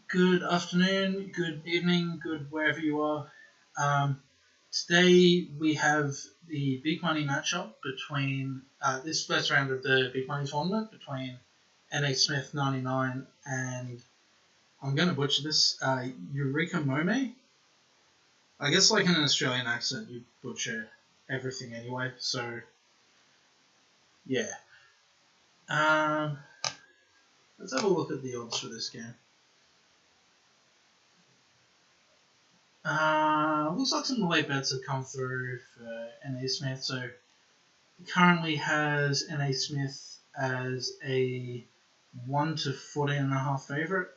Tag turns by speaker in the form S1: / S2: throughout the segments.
S1: Good afternoon, good evening, good wherever you are. Um, Today we have the big money matchup between this first round of the big money tournament between nasmith99 and I'm going to butcher this yurikamome. I guess like in an Australian accent you butcher everything anyway. So yeah, um, let's have a look at the odds for this game. Looks like some late bets have come through for NA Smith. So he currently has NA Smith as a 1 to 14.5 favourite.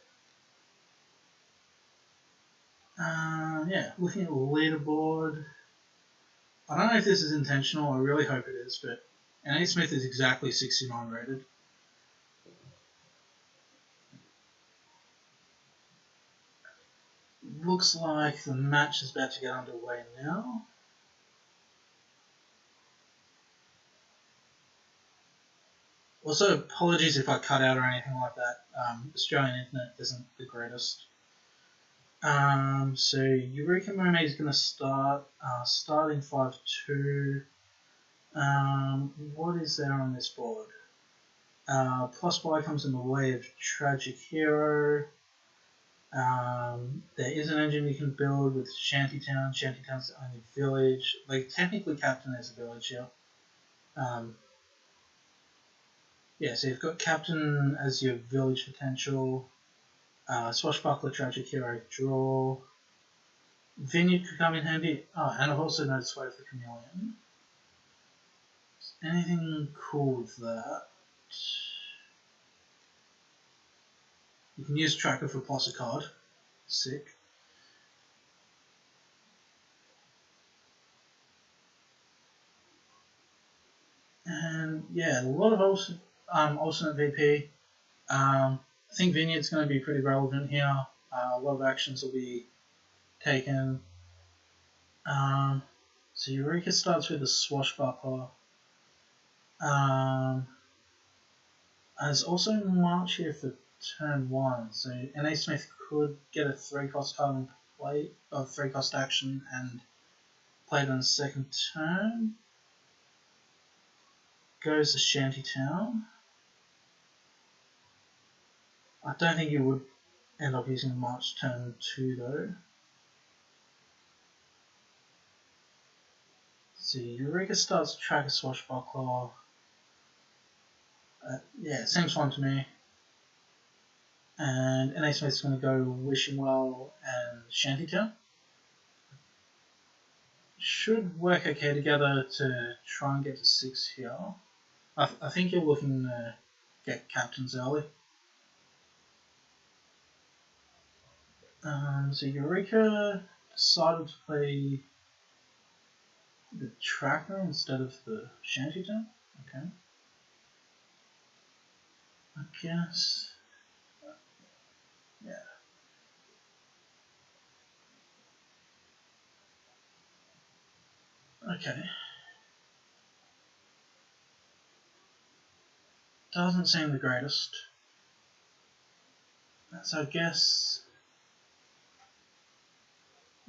S1: Yeah, looking at the leaderboard. I don't know if this is intentional. I really hope it is, but NA Smith is exactly 69 rated. Looks like the match is about to get underway now. Also, apologies if I cut out or anything like that. Australian internet isn't the greatest. So Eureka Mermaid is going to start starting 5-2. What is there on this board? Plus Y comes in the way of Tragic Hero. There is an engine you can build with Shantytown. Shantytown's the only village. Like, technically Captain is a village here. Yeah, so you've got Captain as your village potential. Swashbuckler, Tragic Hero, draw. Vineyard could come in handy. Oh, and I've also noticed Sway of the Chameleon. Anything cool with that? You can use Tracker for plus a card. Sick. And yeah, a lot of alternate VP. I think Vineyard's going to be pretty relevant here. A lot of actions will be taken. So Eureka starts with a Swashbuckler. There's also March here for turn 1, so NA Smith could get a 3-cost card and play, or 3-cost action and play it on the second turn. Goes to Shantytown. I don't think you would end up using March turn 2 though. So Eureka starts Tracker Swashbuckler. Yeah, seems fine to me. And NA Smith's going to go Wishing Well and Shantytown. Should work okay together to try and get to 6 here. I think you're looking to get captains early. So Eureka decided to play the Tracker instead of the Shantytown. Okay. I guess. Yeah. Okay. Doesn't seem the greatest. So I guess.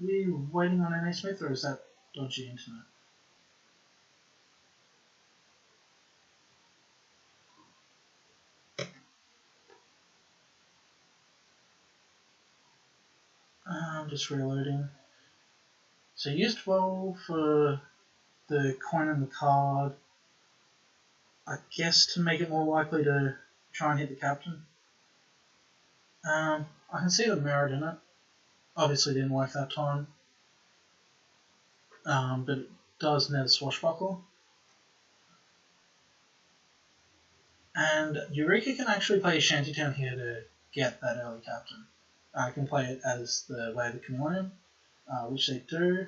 S1: Are you waiting on NA Smith or is that dodgy internet? I'm just reloading. So used well for the coin and the card. I guess to make it more likely to try and hit the captain. I can see the merit in it. Obviously didn't work that time. But it does net a swashbuckler. And Eureka can actually play Shantytown here to get that early captain. I can play it as the Way of the Chameleon, which they do.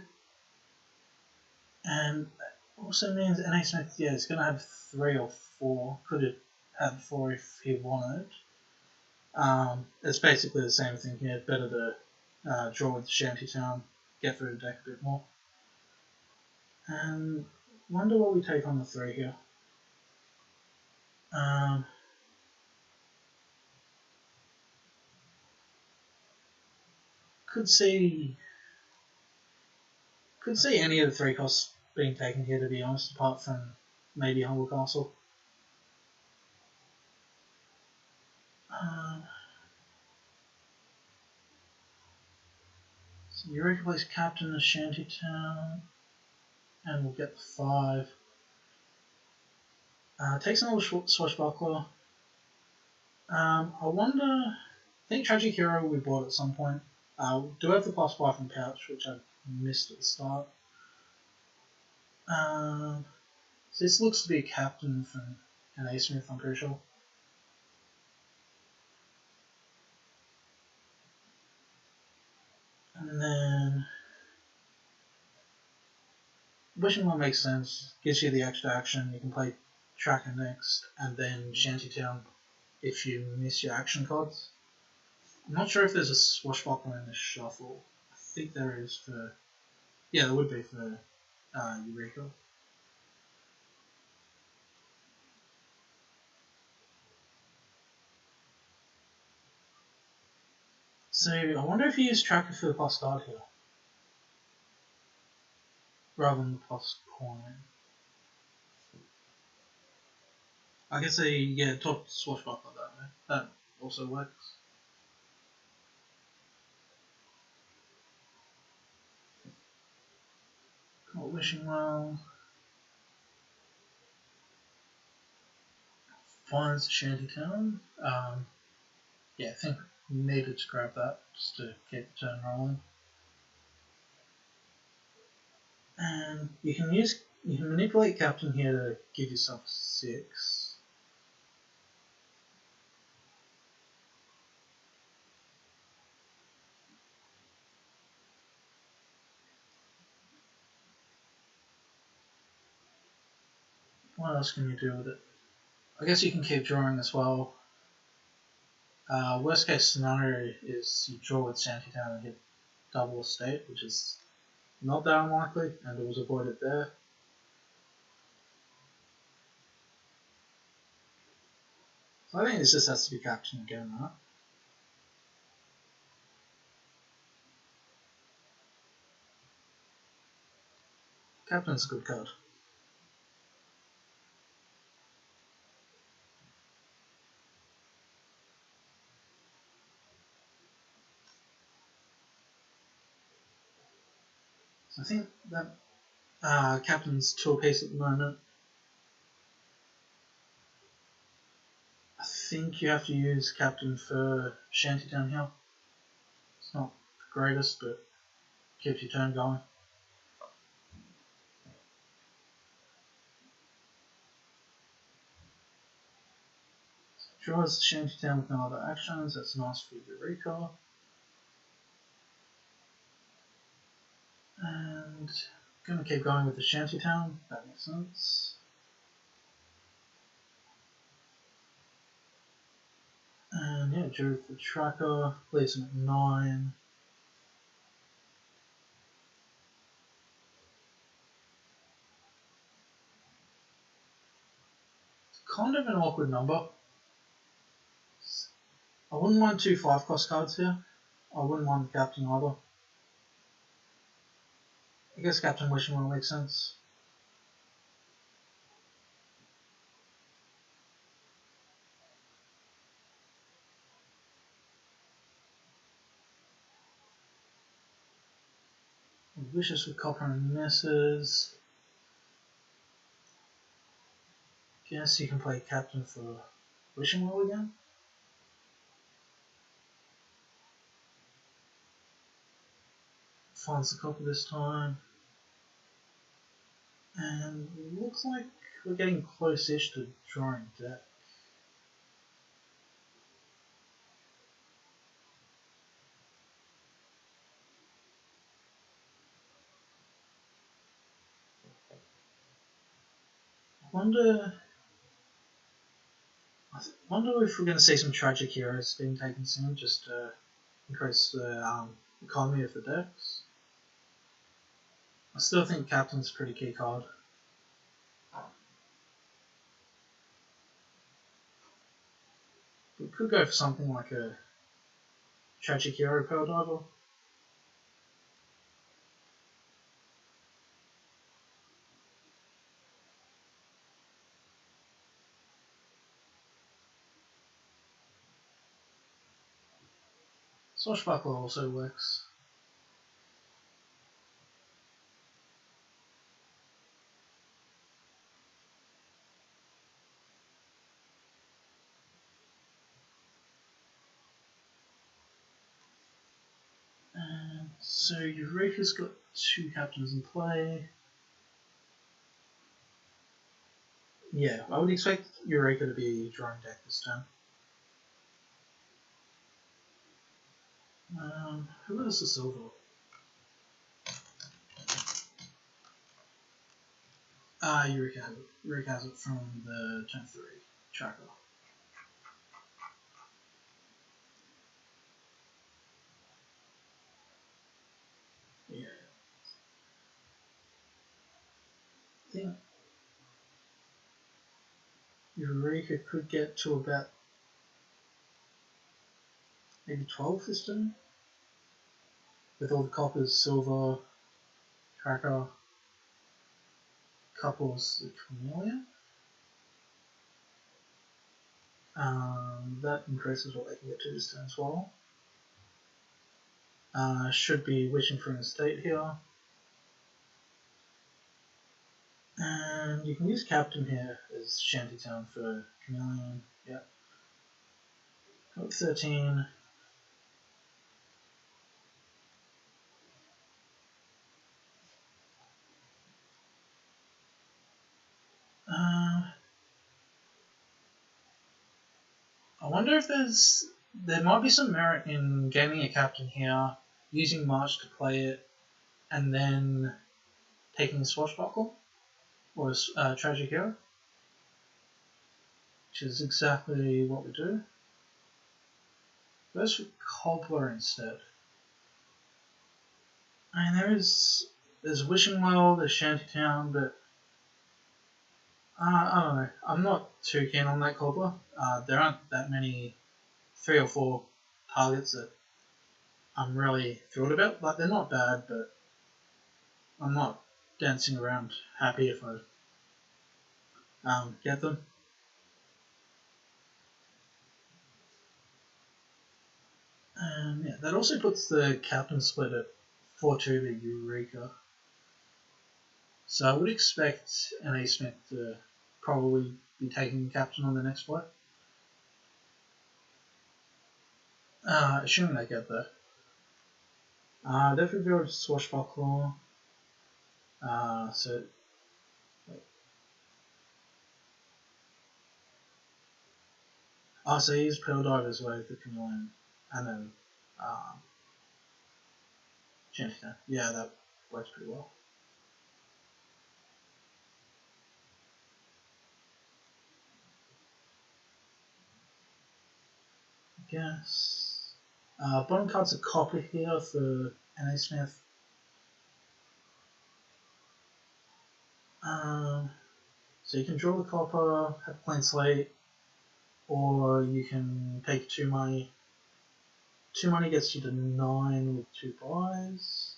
S1: And that also means NA Smith, yeah, is going to have 3 or 4. Could have had 4 if he wanted. It's basically the same thing here. Better to draw with Shantytown, get through the deck a bit more. And wonder what we take on the 3 here. could see any of the 3 costs being taken here, to be honest, apart from maybe Humble Castle. So Eureka plays Captain of Shantytown, and we'll get the 5. Takes another Swashbuckler. I wonder. I think Tragic Hero will be bought at some point. Do have the +5 from Pouch, which I missed at the start. So this looks to be a captain from an nasmith, I'm pretty sure. And then Wishing Well makes sense. Gives you the extra action. You can play Tracker next, and then Shantytown if you miss your action cards. I'm not sure if there's a Swashbuckler in the shuffle. I think there is for... Yeah, there would be for Eureka. So I wonder if you use Tracker for the +card here, rather than the +coin. I guess they top Swashbuckler that way. That also works. Not Wishing Well. Finds Shantytown. Yeah, I think we needed to grab that just to get the turn rolling. And you can manipulate Captain here to give yourself 6. What else can you do with it? I guess you can keep drawing as well. Worst case scenario is you draw with Shantytown and hit double estate, which is not that unlikely, and it was avoided there. So I think this just has to be Captain again, right? Captain's a good card. So I think that Captain's 2 apiece at the moment. I think you have to use Captain for Shantytown here. It's not the greatest, but keeps your turn going. Draws Shantytown with no other actions. That's nice for Eureka. And I'm going to keep going with the Shantytown. That makes sense. And yeah, drew the Tracker. Leaves him at 9. It's kind of an awkward number. I wouldn't mind 2 5-cost cards here. I wouldn't mind the Captain either. I guess Captain Wishing Well makes sense. Vicious with Copper and misses. Guess you can play Captain for Wishing Well again. Finds the copper this time. And looks like we're getting close-ish to drawing deck. I wonder if we're going to see some tragic heroes being taken soon, just to increase the economy of the decks. I still think Captain's a pretty key card. We could go for something like a tragic hero Pearl Diver. Swashbuckler also works. And so Eureka's got 2 captains in play. Yeah, I would expect Eureka to be drawing deck this turn. Who has the silver? Eureka has it. Eureka has it from the turn 3 tracker. Yeah. I think Eureka could get to about maybe 12 this turn. With all the coppers, silver, tracker, couples, the chameleon. That increases what they can get to this turn as well. Should be wishing for an estate here. And you can use Captain here as Shantytown for Chameleon. Yep. Got 13. I wonder if there might be some merit in gaming a Captain here, using March to play it, and then taking a Swashbuckle or a Tragic Hero, which is exactly what we do. Goes for Cobbler instead. I mean, there's Wishing Well, there's Shantytown, but I don't know. I'm not too keen on that Cobbler. There aren't that many 3 or 4 targets that I'm really thrilled about. Like, they're not bad, but I'm not dancing around happy if I get them. Yeah, that also puts the captain split at 4-2 to Eureka. So I would expect an Nasmith to probably be taking the captain on the next play. Assuming they get there. They've revealed Swashbuckler. So he used Pearl Dive as well with the Chameleon, and then Shantytown. Yeah, that works pretty well. I guess. Bottom card's a copper here for NA Smith. So you can draw the copper, have a clean slate, or you can take 2 money. 2 money gets you to 9 with 2 buys.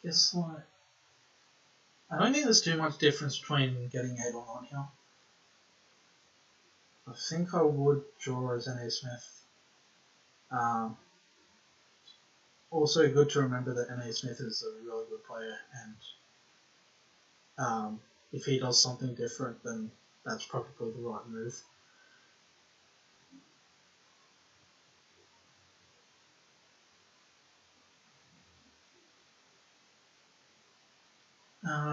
S1: Guess like I don't think there's too much difference between getting 8 or 9 here. I think I would draw as NA Smith. Also good to remember that NA Smith is a really good player, and if he does something different, then that's probably the right move.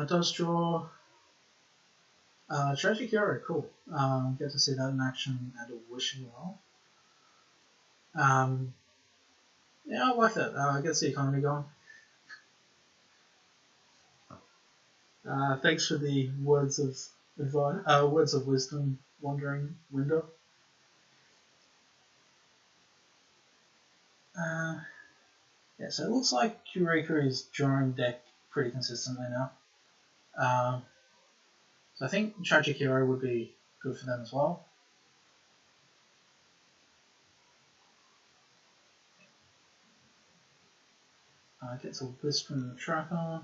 S1: Does draw Tragic Hero, cool. Get to see that in action and a Wishing Well. Yeah, I like that. Gets the economy going. Thanks for the words of advice, words of wisdom, wandering window. Yeah, so it looks like Eureka is drawing deck pretty consistently now. So I think Tragic Hero would be good for them as well. Gets a Wisp from the tracker.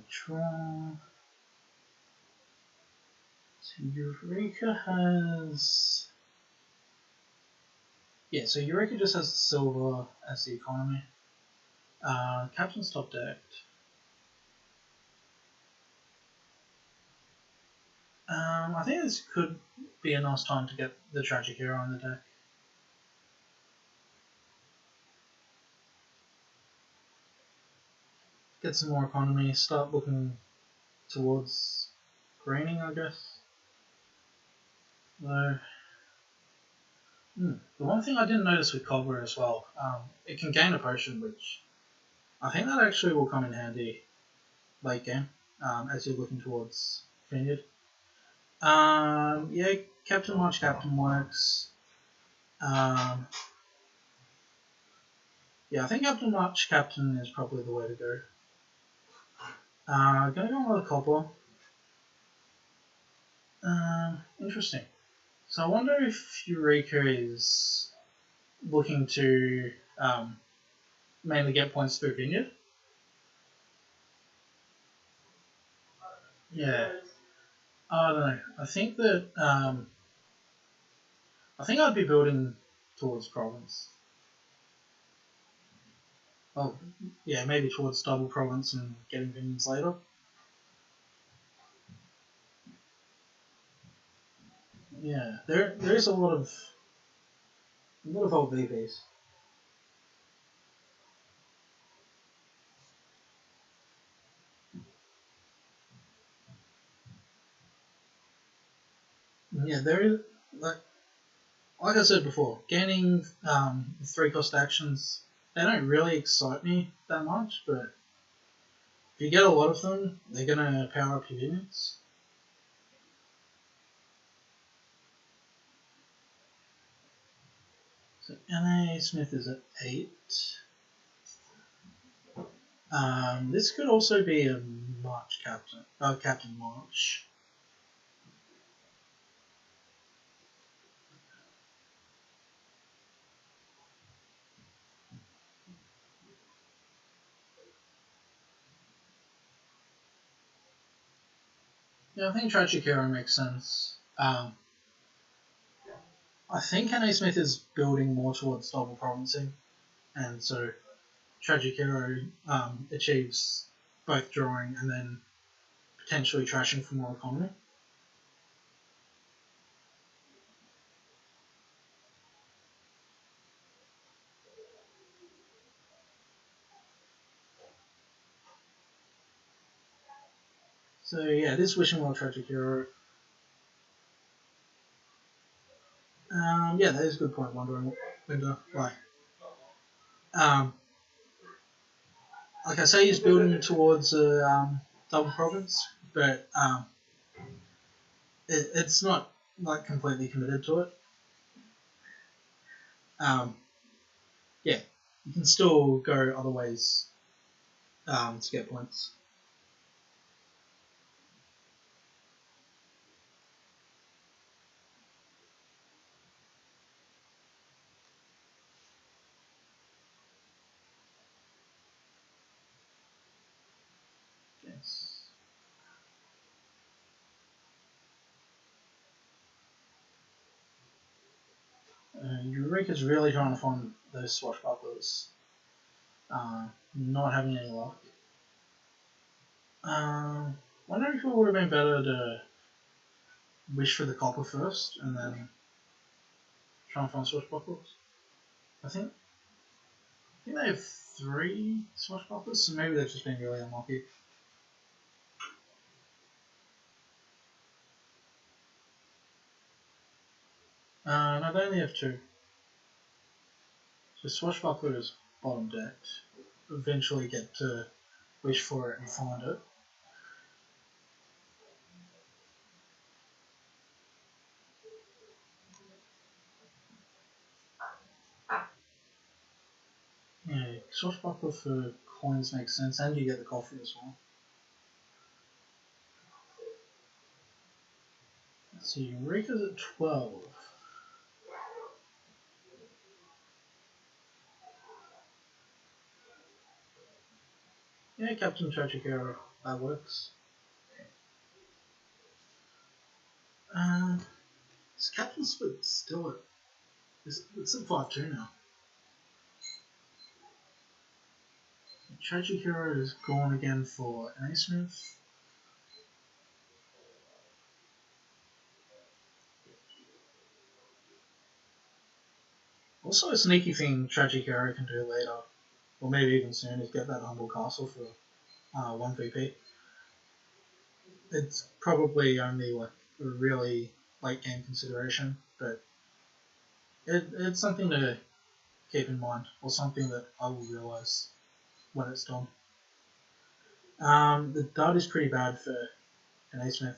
S1: draw. So Eureka has... Yeah, so Eureka just has silver as the economy. Captain's top decked. I think this could be a nice time to get the Tragic Hero on the deck. Get some more economy, start looking towards greening, I guess. Though, the one thing I didn't notice with Cobbler as well, it can gain a potion, which I think that actually will come in handy late game, as you're looking towards Vineyard. Yeah, Captain March Captain works. Yeah, I think Captain March Captain is probably the way to go. Gonna go with a Cobbler. Interesting. So I wonder if Eureka is looking to mainly get points through Vineyard. Yeah. I don't know. I think that I think I'd be building towards Province. Oh, yeah, maybe towards double Province and getting Vineyards later. Yeah, there is a lot of old VPs. Yeah, there is like I said before, gaining 3-cost actions, they don't really excite me that much, but if you get a lot of them, they're gonna power up your units. So Nasmith is at 8. This could also be a March captain, Captain March. Yeah, I think Tragic Hero makes sense. I think Smith is building more towards double provincing, and so Tragic Hero achieves both drawing and then potentially trashing for more economy. So yeah, this Wishing Well Tragic Hero. Yeah, that is a good point, Wandering Winter. Like I say, he's building towards a double province, but it's not like completely committed to it. Yeah, you can still go other ways to get points. Yes. Eureka's really trying to find those swashbucklers. Not having any luck. Wonder if it would have been better to wish for the copper first and then try and find swashbucklers. I think they have 3 swashbucklers, so maybe they've just been really unlucky. No, they only have 2. So swashbuckler is bottom decked. Eventually get to wish for it and find it. Yeah, swashbuckler for coins makes sense, and you get the coffee as well. Let's see, Eureka's at 12. Yeah, Captain Tragic Hero. that works. Is Captain Split still at... It's at 5-2 now. Tragic Hero is gone again for Nasmith. Also, a sneaky thing Tragic Hero can do later, or maybe even soon, is get that Humble Castle for 1 VP. It's probably only like a really late game consideration, but it's something to keep in mind, or something that I will realise when it's done. The dud is pretty bad for an A-Smith.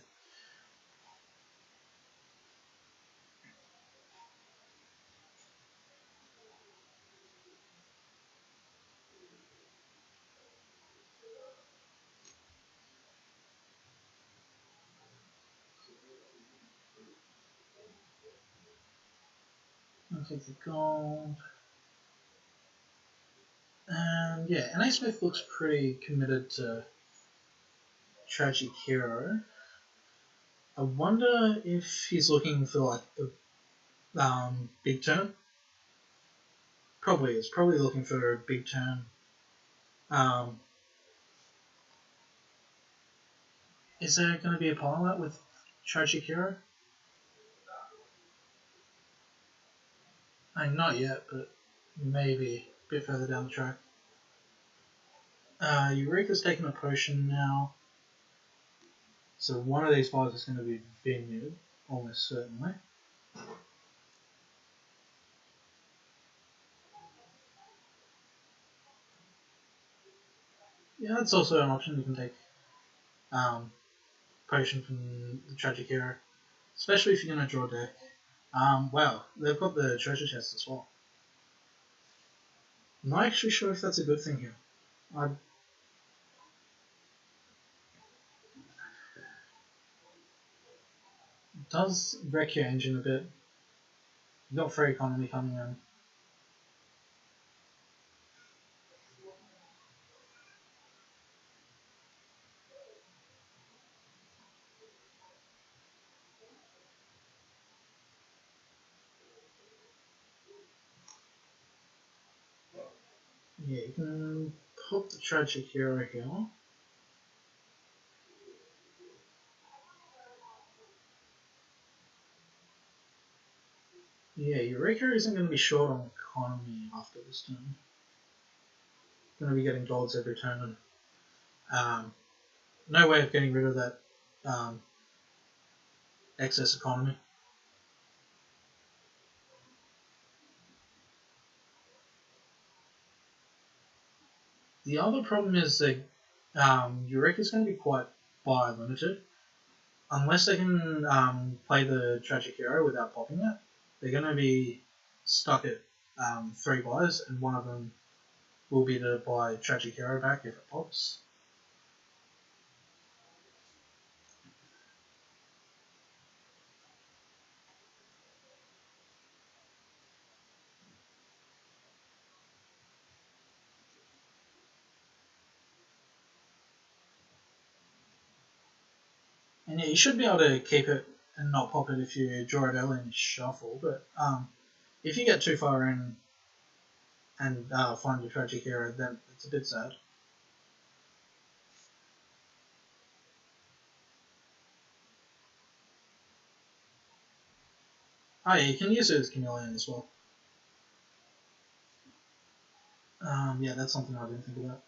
S1: I'll take the gold. And yeah, an A-Smith looks pretty committed to Tragic Hero. I wonder if he's looking for like the big turn. Probably is. Probably looking for a big turn. Is there going to be a pilot with Tragic Hero? Not yet, but maybe a bit further down the track. Eureka's taking a potion now. So one of these guys is going to be Vineyard, almost certainly. Yeah, that's also an option. You can take potion from the Tragic Hero, especially if you're going to draw a deck. Wow, they've got the treasure chest as well. I'm not actually sure if that's a good thing here. It does wreck your engine a bit. You've got free economy coming in. Yeah, you can pop the Tragic Hero here. Yeah, Eureka isn't going to be short on economy after this turn. Going to be getting golds every turn, and no way of getting rid of that excess economy. The other problem is that Eureka is going to be quite buy limited. Unless they can play the Tragic Hero without popping it, they're going to be stuck at 3 buys, and one of them will be to buy Tragic Hero back if it pops. And yeah, you should be able to keep it and not pop it if you draw it early in shuffle, but if you get too far in and find your Tragic Hero, then it's a bit sad. Oh yeah, you can use it as Chameleon as well. Yeah, that's something I didn't think about.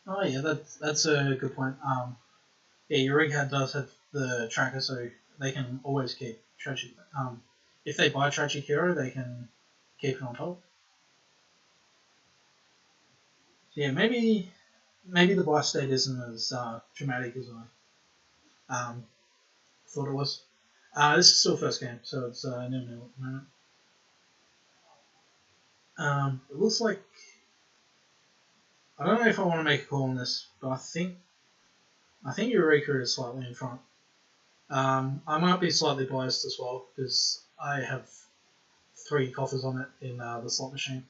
S1: Oh yeah, that's a good point. Yeah, your rig hat does have the tracker, so they can always keep Tragic. If they buy Tragic Hero, they can keep it on top. So yeah, maybe the buy state isn't as dramatic as I thought it was. This is still first game, so it's 0-0 at the moment. It looks like I don't know if I want to make a call on this, but I think Eureka is slightly in front. I might be slightly biased as well because I have 3 coffers on it in the slot machine.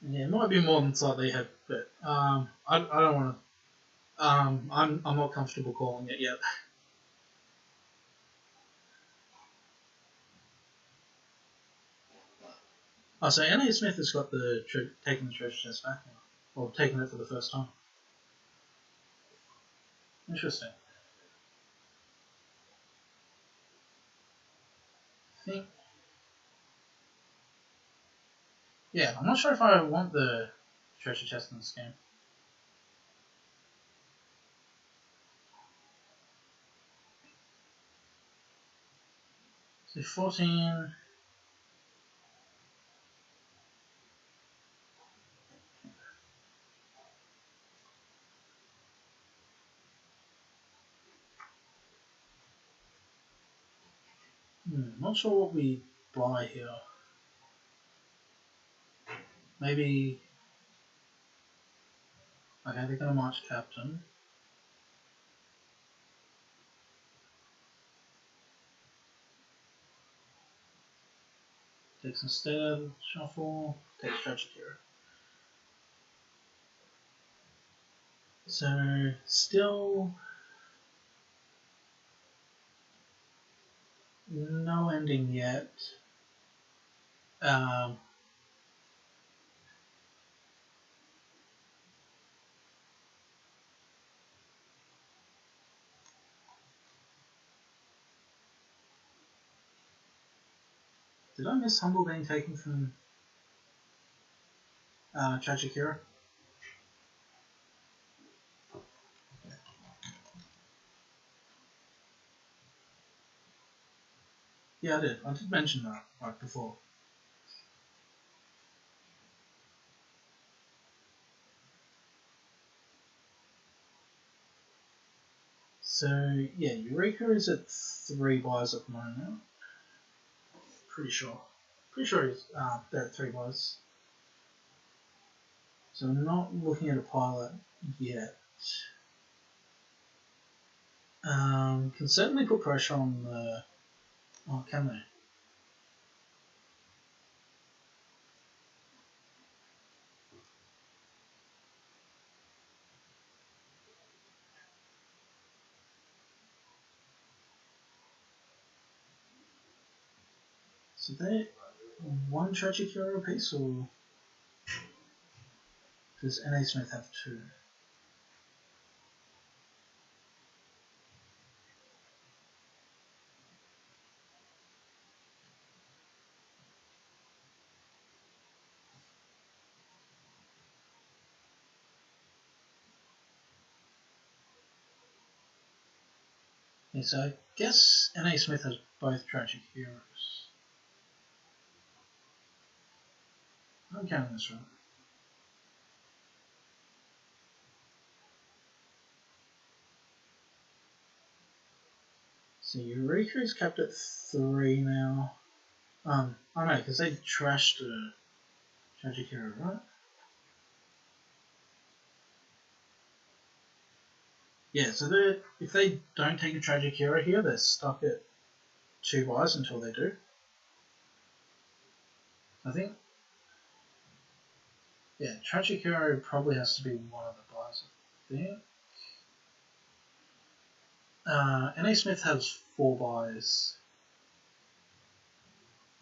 S1: Yeah, it might be more than slightly ahead, but I don't want to. I'm not comfortable calling it yet. Oh, so N.A. Smith has got taking the treasure chest back now, or taking it for the first time. Interesting. I think. Yeah, I'm not sure if I want the treasure chest in this game. So 14. Not sure what we buy here. Maybe. Okay, they're going to march captain. Takes instead, shuffle, takes tragic hero. So, still no ending yet. Um, did I miss Humble being taken from Tragic Hero? Yeah, I did. I did mention that right before. So, yeah, Eureka is at 3 buys at the moment. Pretty sure. Pretty sure they're at 3 buys. So I'm not looking at a pilot yet. Can certainly put pressure on the... Oh, can they? So they 1 Tragic Hero piece, or does N.A. Smith have 2? Yeah, so I guess N.A. Smith has both Tragic Heroes. I'm counting this right. So Eureka is capped at 3 now. Oh no, because they trashed a Tragic Hero, right? Yeah, so if they don't take a Tragic Hero here, they're stuck at 2 buys until they do. I think. Yeah, Tragic Hero probably has to be one of the buys, I think. N.A. Smith has 4 buys.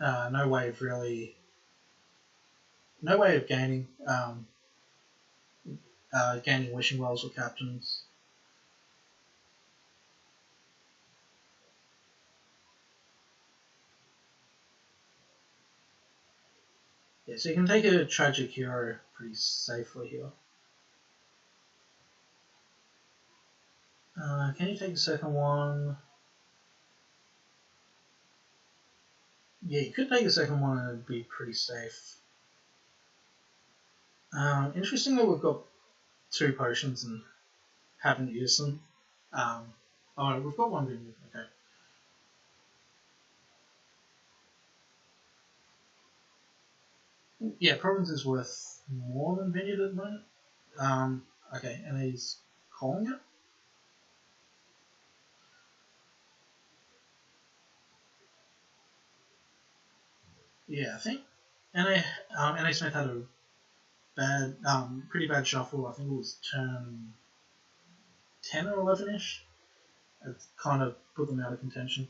S1: No way of really. No way of gaining gaining wishing wells or captains. Yeah, so you can take a Tragic Hero pretty safely here. Can you take a second one? Yeah, you could take a second one and it'd be pretty safe. Interesting that we've got 2 potions and haven't used them. Oh, we've got 1 vineyard, okay. Yeah, Province is worth more than Vineyard at the moment. Okay, and he's calling it. Yeah, I think NA Smith had a pretty bad shuffle. I think it was turn 10 or 11ish. It kind of put them out of contention.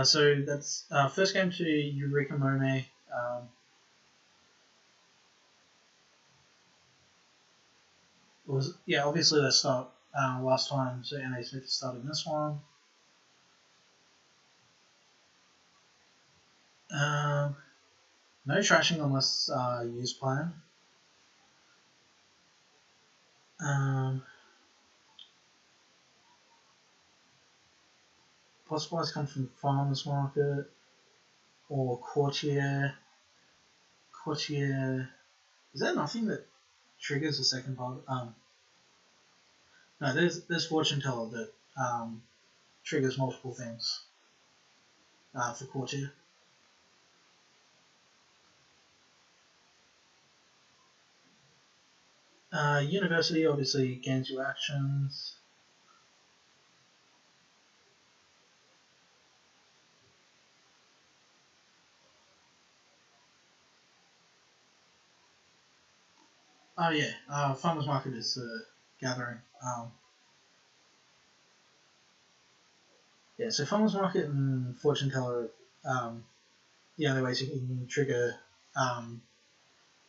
S1: So that's first game to yurikamome. Was obviously they start last time, so NA Smith started this one. No trashing unless use plan. Possibilities come from farmers market or courtier. Courtier. Is there nothing that triggers the second part? No, there's fortune teller that triggers multiple things for courtier. University obviously gains your actions. Oh yeah, farmers market is gathering. Yeah, so farmers market and fortune teller, the only ways you can trigger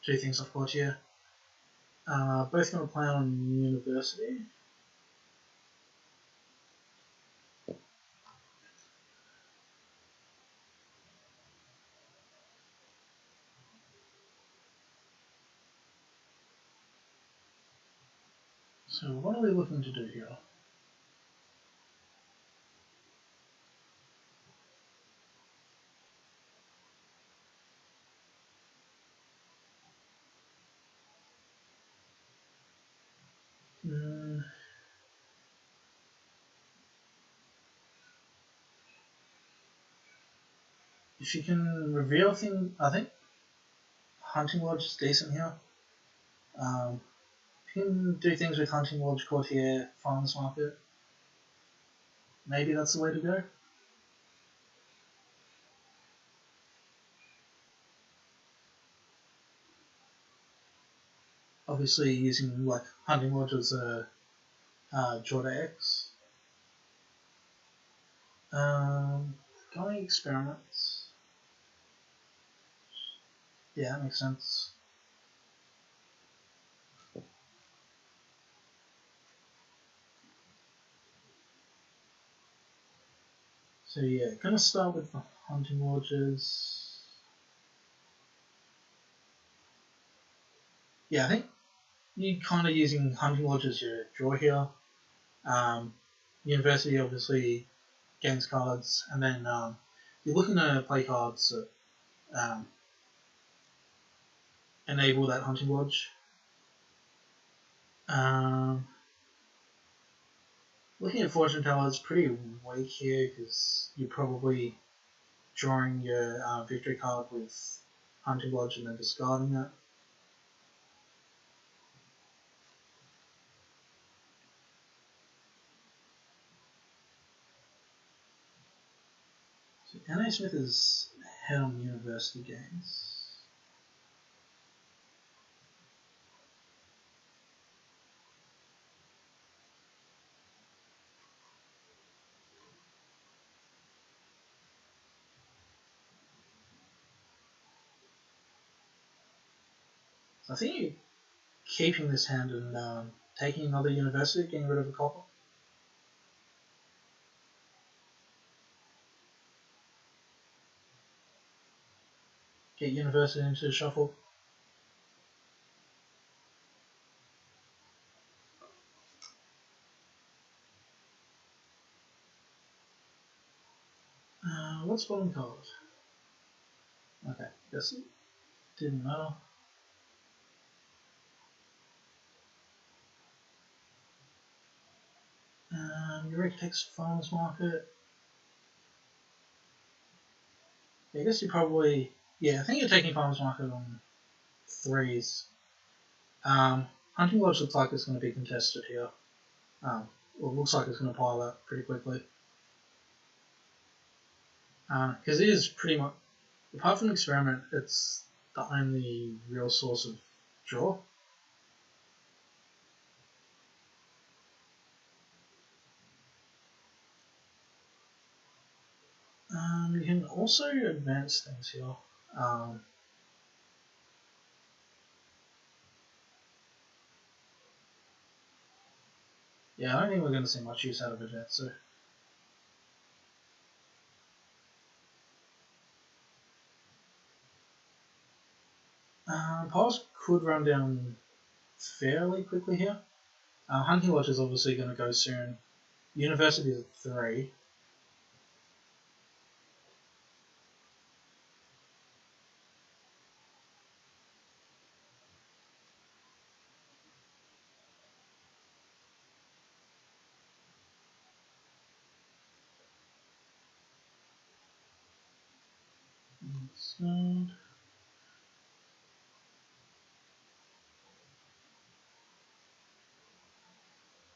S1: two things off courtier. Both going to play on university. So what are we looking to do here? If you can reveal things, I think Hunting Lodge is decent here. If you can do things with Hunting Lodge, Courtier, Farmers Market, maybe that's the way to go. Obviously, using like Hunting Lodge as a Jorda X. Going experiments. Yeah, that makes sense. So yeah, gonna start with the Hunting Lodges. Yeah, I think you're kind of using Hunting Lodge as your draw here. University obviously gains cards, and then you're looking to play cards that enable that Hunting Lodge. Looking at Fortune Teller, it's pretty weak here because you're probably drawing your victory card with Hunting Lodge and then discarding it. So NA Smith is head on university games. So I think you're keeping this hand and taking another university, getting rid of a copper. Get university into the shuffle. What's bottom card? Okay, guess it didn't matter. Eureka takes Farmers Market. Yeah, I guess you probably Yeah, I think you're taking Farmers Market on 3s. Hunting Lodge looks like it's going to be contested here. Well, it looks like it's going to pile out pretty quickly. Because it is pretty much, apart from Experiment, it's the only real source of draw. You can also advance things here. Yeah, I don't think we're going to see much use out of advance, so. Piles could run down fairly quickly here. Hunting Lodge is obviously going to go soon. University is at 3.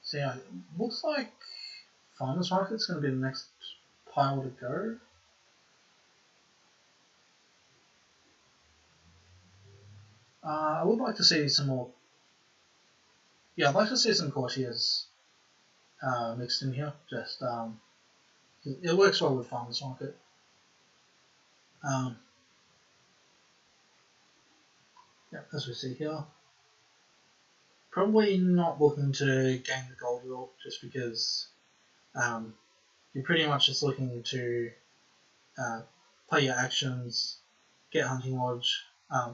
S1: So yeah, looks like Farmers Market's going to be the next pile to go. I would like to see some more. Yeah, I'd like to see some courtiers mixed in here. Just it works well with Farmers Market. Yeah, as we see here. Probably not looking to gain the gold rule just because you're pretty much just looking to play your actions, get Hunting Lodge,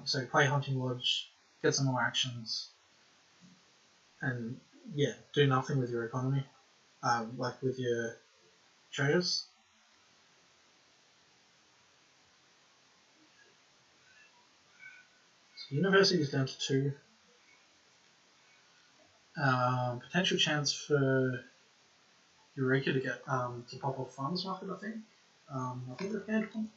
S1: so play Hunting Lodge, get some more actions, and yeah, do nothing with your economy, like with your traders. So University is down to 2. Potential chance for Eureka to get to pop off Farmers Market, I think. I think they've gained 1.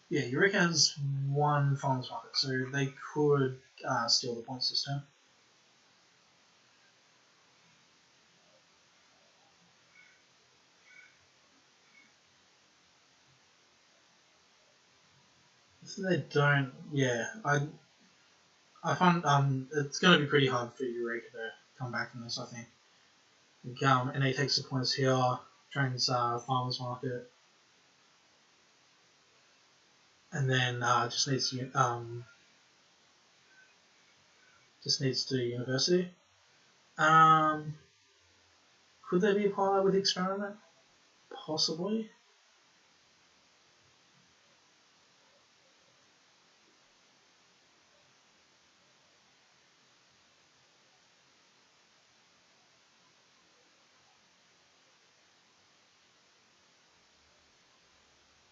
S1: Yeah, Eureka has 1 Farmers Market, so they could steal the point system. If they don't, yeah, I find it's going to be pretty hard for Eureka to come back from this, I think. And he takes the points here, trains Farmers Market, and then just needs to University. Could there be a pilot with Experiment? Possibly.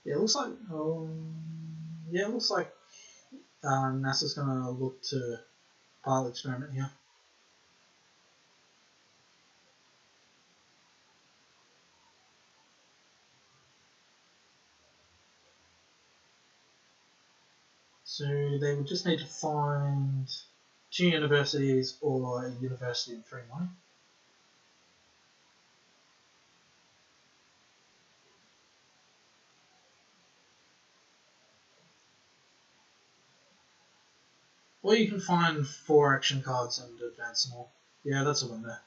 S1: Yeah, it looks like. Yeah, it looks like NASA's going to look to pilot Experiment here. So they would just need to find 2 universities or a university in 3 money. Or you can find 4 action cards and advance them all. Yeah, that's a win there.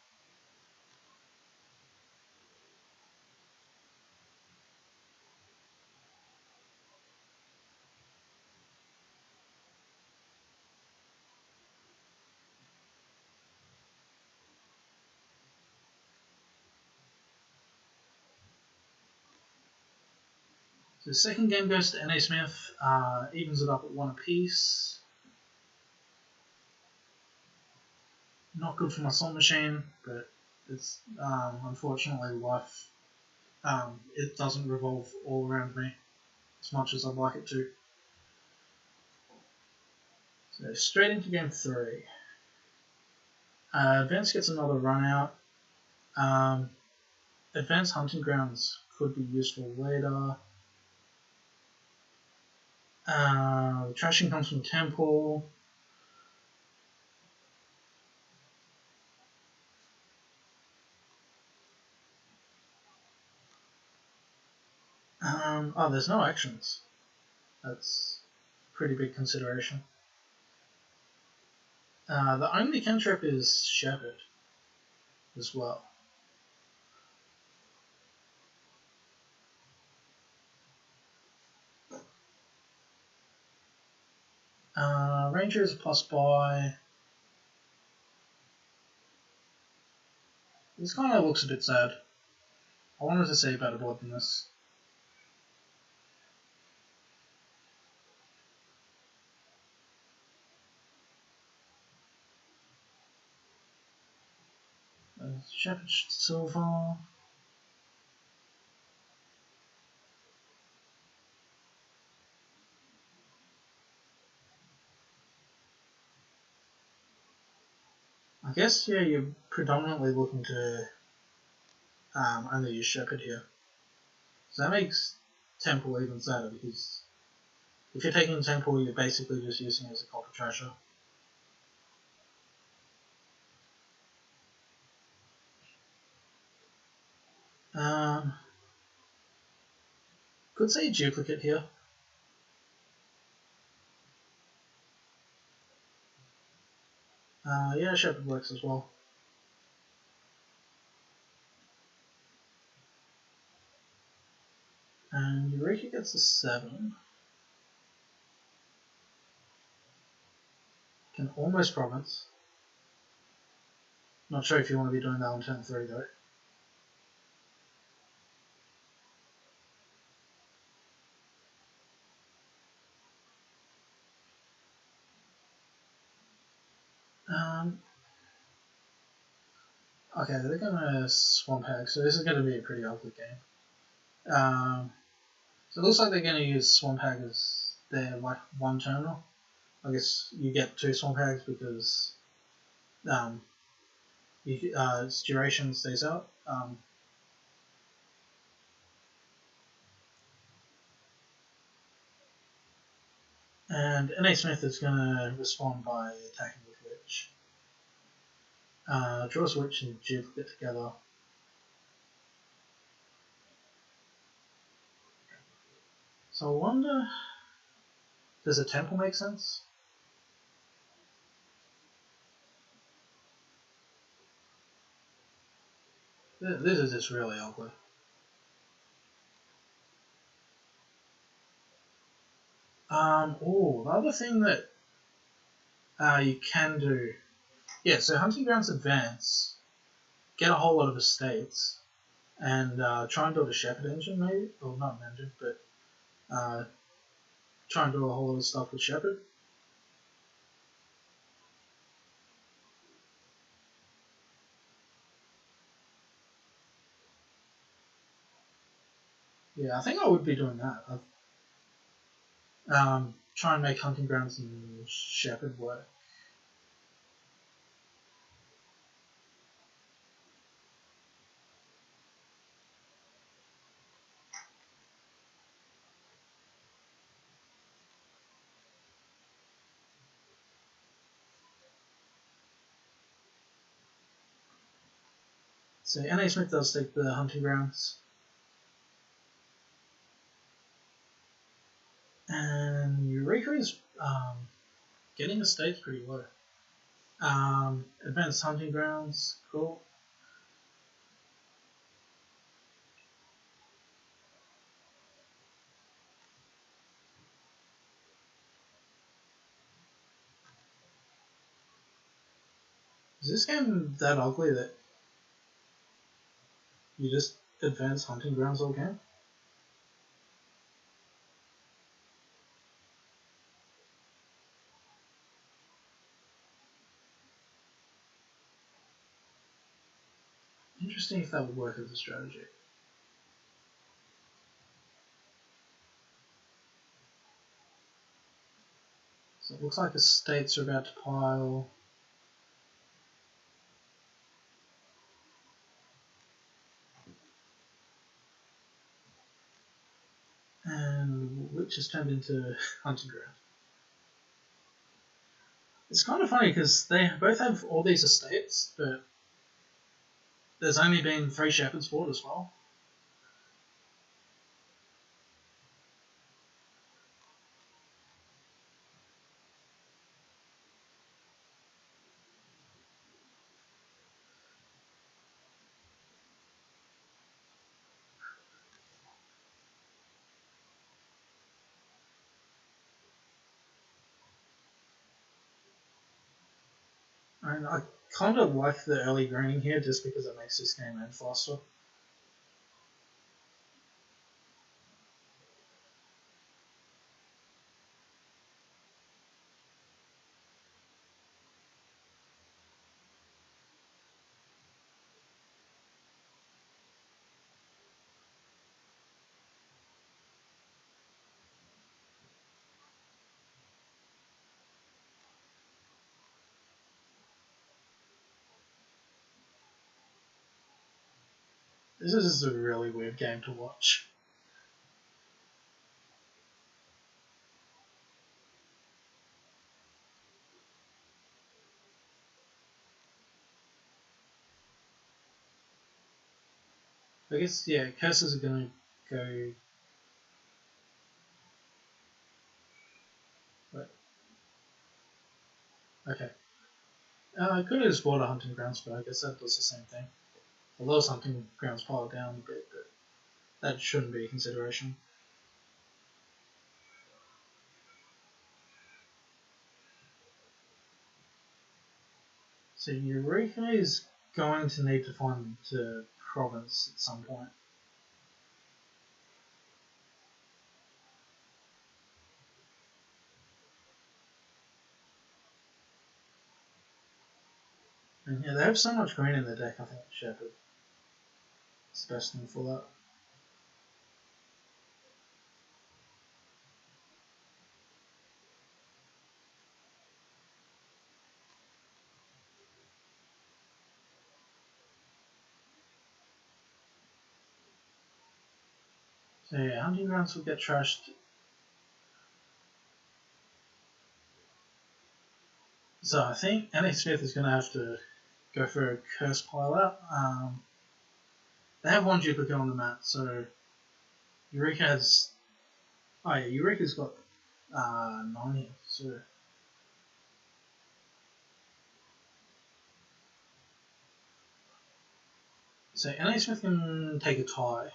S1: So the second game goes to Nasmith, evens it up at 1 apiece. Not good for my slot machine, but it's unfortunately life. It doesn't revolve all around me as much as I'd like it to. So straight into game 3. Vince gets another run out. Advanced hunting grounds could be useful later. Trashing comes from temple. There's no actions. That's a pretty big consideration. The only cantrip is Shepherd as well. Ranger is a plus buy. This kind of looks a bit sad. I wanted to see a better board than this. Shepherd Silver. I guess, yeah, you're predominantly looking to only use Shepherd here. So that makes Temple even sadder, because if you're taking Temple, you're basically just using it as a copper treasure. Could say duplicate here. Yeah, Shepherd works as well. And Eureka gets a 7. Can almost province. Not sure if you want to be doing that on turn 3 though. Okay, they're gonna Swamp Hag, so this is gonna be a pretty ugly game. So it looks like they're gonna use Swamp Hag as their like one terminal. I guess you get 2 Swamp Hags because its duration stays out. And nasmith is gonna respond by attacking with Witch. Draws Witch and Duplicate together. So I wonder, does a Temple make sense? This is just really ugly. The other thing that you can do, yeah, so Hunting Grounds Advance, get a whole lot of estates, and try and build a Shepherd engine maybe, or not an engine, but try and do a whole lot of stuff with Shepherd. Yeah, I think I would be doing that. Try and make Hunting Grounds and Shepherd work. So nasmith does take the Hunting Grounds. And Eureka is getting the stakes pretty low. Advanced Hunting Grounds, cool. Is this game that ugly that you just advance Hunting Grounds all game? Interesting if that would work as a strategy. So it looks like the states are about to pile. which has turned into hunting ground. It's kind of funny because they both have all these estates, but there's only been 3 shepherds bought as well. And I kind of like the early greening here just because it makes this game end faster. This is just a really weird game to watch. I guess, yeah, curses are going to go... Wait. Okay. I could have just bought a hunting grounds, but I guess that does the same thing. Although hunting grounds pile down a bit, but that shouldn't be a consideration. So Eureka is going to need to find the province at some point. And yeah, they have so much green in their deck, I think Shepherd is the best thing for that. So yeah, hunting grounds will get trashed. So I think Smith is going to have to go for a curse pile out. They have 1 duplicate on the mat, so Eureka has... Oh yeah, Eureka's got 9 here, so... So Smith can take a tie.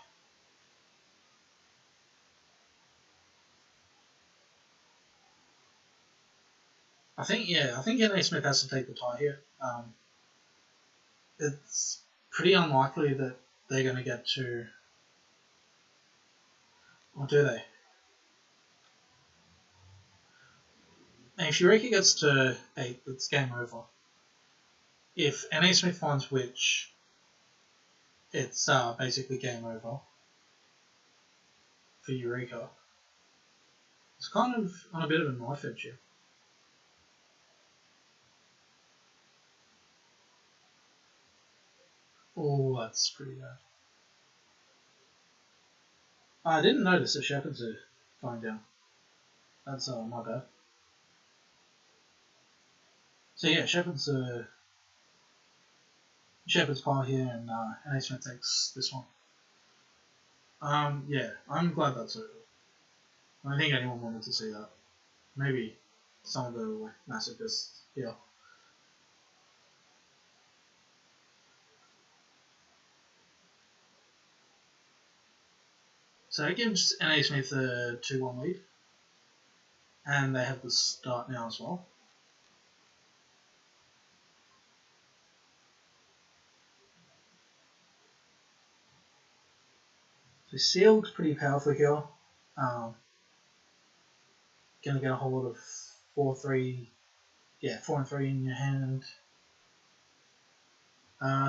S1: I think Smith has to take the tie here. It's pretty unlikely that they're going to get to... Or do they? And if Eureka gets to 8, it's game over. If Smith finds Witch, it's basically game over for Eureka. It's kind of on a bit of a knife edge here. Oh, that's pretty bad. I didn't notice the shepherds are going down. That's my bad. So yeah, shepherds pile here, and Smith takes this one. Yeah, I'm glad that's over. I don't think anyone wanted to see that. Maybe some of the masochists here. So it gives NA Smith a 2-1 lead. And they have the start now as well. So sealed pretty powerful here. Gonna get a whole lot of 4-3, 4 and 3 in your hand.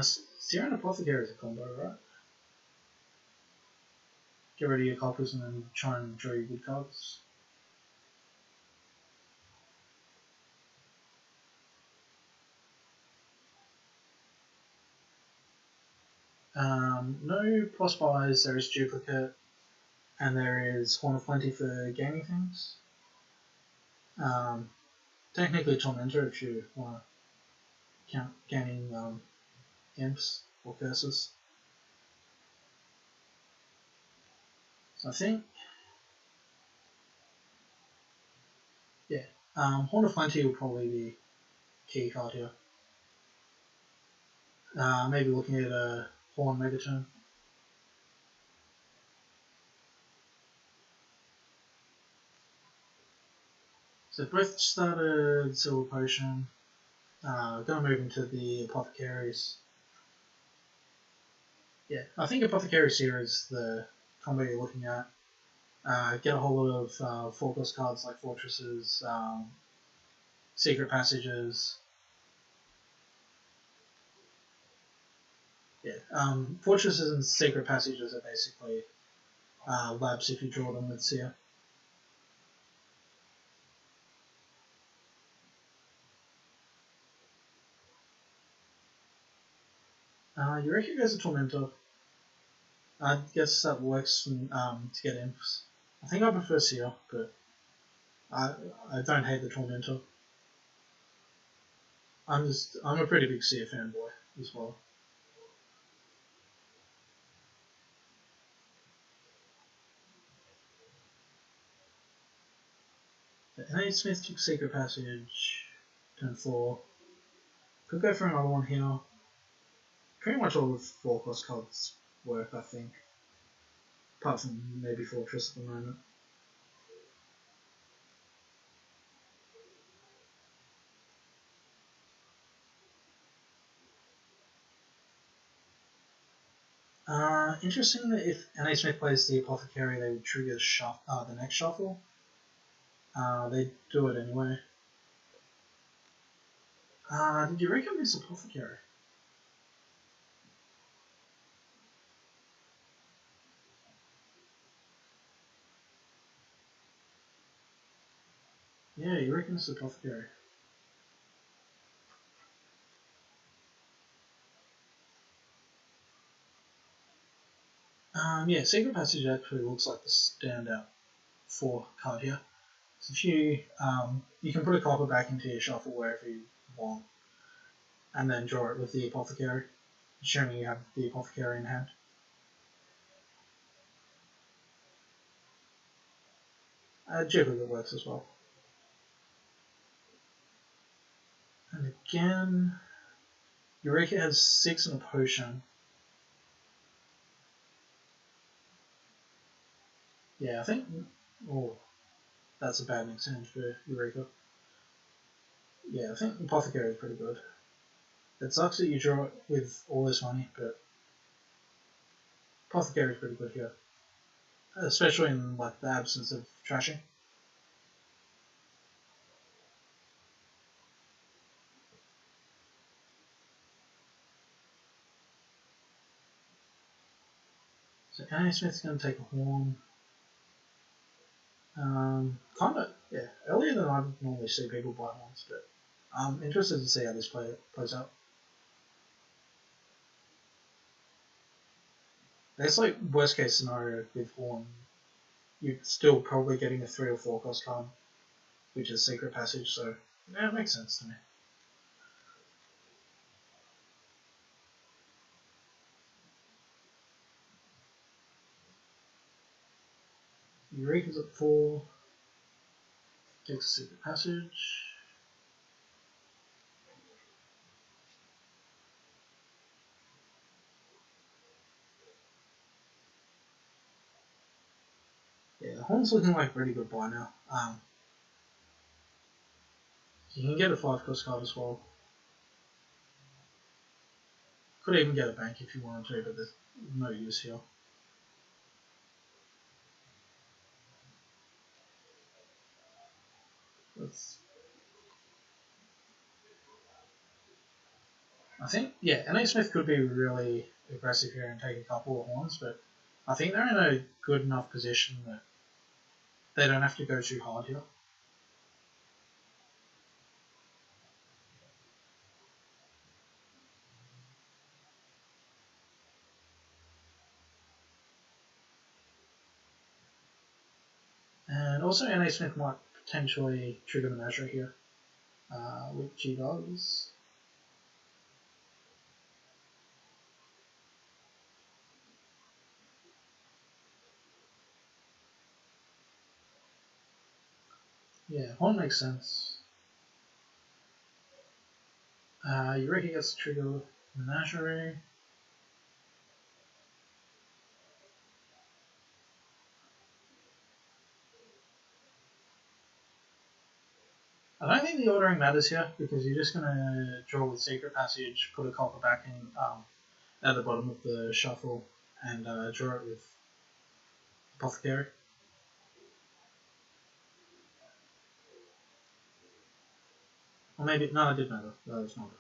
S1: Seer and Apothecary is a combo, right? Get rid of your coppers and then try and draw your good cards. No plus buys, there is duplicate. and there is Horn of Plenty for gaining things. Technically Tormentor if you want to count gaining imps or curses. So I think, yeah, Horn of Plenty will probably be key card here. Maybe looking at a Horn Megaton. So both started Silver Potion. Gonna move into the Apothecaries. Yeah, I think Apothecaries here is the combo you're looking at. Get a whole lot of 4-cost cards like Fortresses, Secret Passages. Yeah, Fortresses and Secret Passages are basically labs if you draw them with Seer. Eureka goes a Tormentor. I guess that works to get imps. I think I prefer Seer, but I don't hate the Tormentor. I'm a pretty big Seer fanboy as well. Nasmith took Secret Passage, turn 4. Could go for another one here. Pretty much all the 4-cost cards work, I think. Apart from maybe Fortress at the moment. Interesting that if NA Smith plays the Apothecary, they would trigger the next shuffle. They do it anyway. Did Eureka miss Apothecary? Yeah, Eureka missed Apothecary. Yeah, Secret Passage actually looks like the standout 4 card here. So if you can put a copper back into your shuffle wherever you want, and then draw it with the Apothecary, assuming you have the Apothecary in hand. Duplicate works as well. And again, Eureka has 6 and a potion. Yeah, I think. Oh, that's a bad mix hand for Eureka. Yeah, I think Apothecary is pretty good. It sucks that you draw it with all this money, but Apothecary is pretty good here. Especially in like the absence of trashing. So Annie Smith's going to take a horn. Kind of, yeah, earlier than I normally see people buy horns, but I'm interested to see how this plays out. It's like worst case scenario with horn, you're still probably getting a 3 or 4 cost card, which is Secret Passage, so yeah, it makes sense to me. Eureka's at 4, takes a Secret Passage. Yeah, the horn's looking like a pretty good buy now. You can get a 5 cost card as well. Could even get a bank if you wanted to, but there's no use here. I think, yeah, NA Smith could be really aggressive here and take a couple of horns, but I think they're in a good enough position that they don't have to go too hard here. also NA Smith might potentially trigger the measure here, which he does. Yeah, one makes sense. Eureka gets to trigger Menagerie. I don't think the ordering matters here because you're just going to draw with Secret Passage, put a copper back in at the bottom of the shuffle, and draw it with Apothecary. Or maybe, no, it did matter. No, it's not.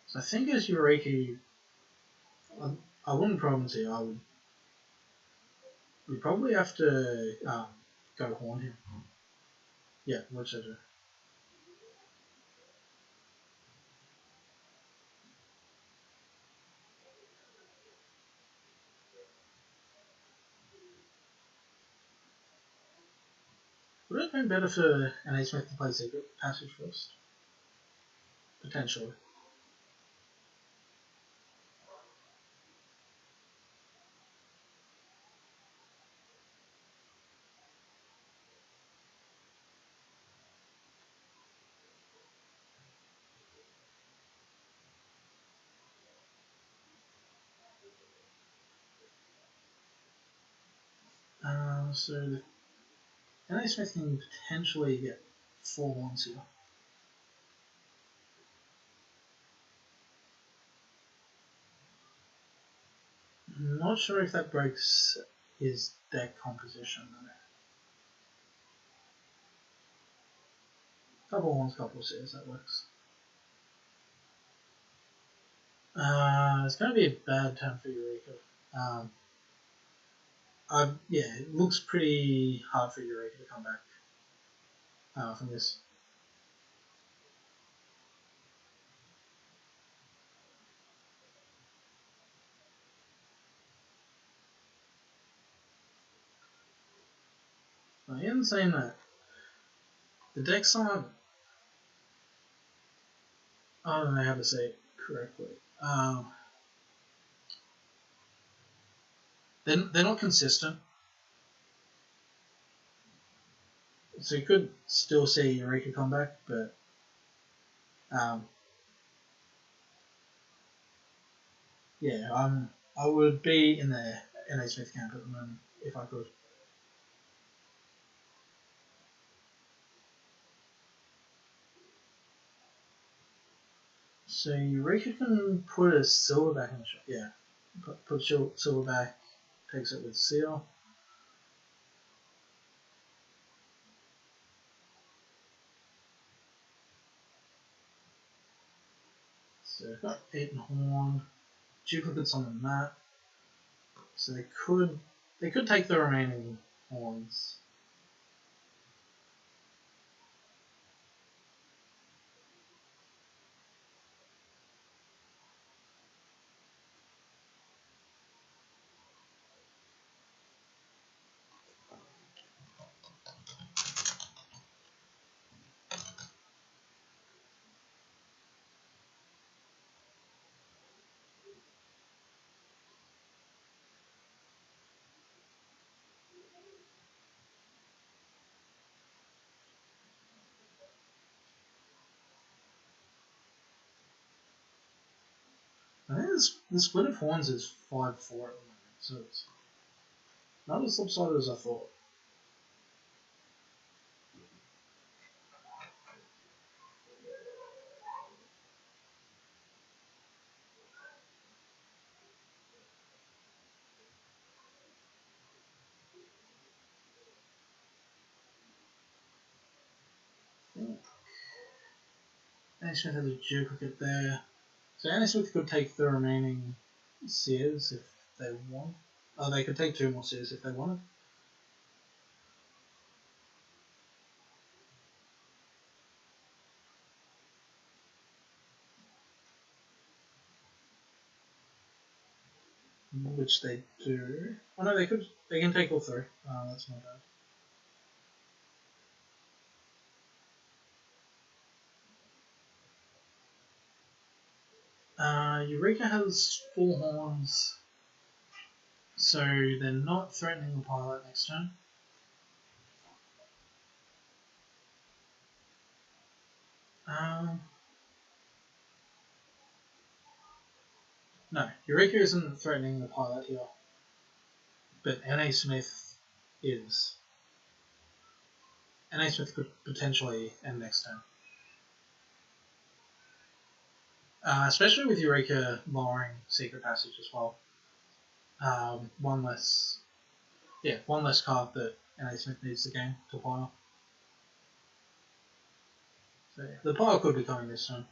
S1: So I think as Eureka, I wouldn't promise here. We probably have to go Horn here. Yeah, which I do. Would it have been better for an Ace Smith to play Secret Passage first? Potentially. So the NA Smith can potentially get 4 horns here. I'm not sure if that breaks his deck composition though. Couple horns, couple seers, that works. It's going to be a bad turn for Eureka. Yeah, it looks pretty hard for Eureka to come back from this. In saying that, the decks aren't. I don't know how to say it correctly. They're not consistent. So you could still see Eureka come back, but yeah, I would be in the NA Smith camp at the moment if I could. So Eureka can put a silverback in the shot. Yeah, put silverback, takes it with seal. So I've got 8 and horn, duplicates on the mat. So they could take the remaining horns. I think the split of horns is 5-4 at the moment, so it's not as lopsided as I thought. Smith has a duplicate there. So Smith could take the remaining seers if they want. Oh, they could take 2 more seers if they wanted. which they do. Oh no, they could. They can take all three. That's not bad. Eureka has 4 horns, so they're not threatening the pilot next turn. No, Eureka isn't threatening the pilot here, but N.A. Smith is. N.A. Smith could potentially end next turn. Especially with Eureka lowering Secret Passage as well. One less card that N.A. Smith needs to gain to pile. So yeah, the pile could be coming this turn.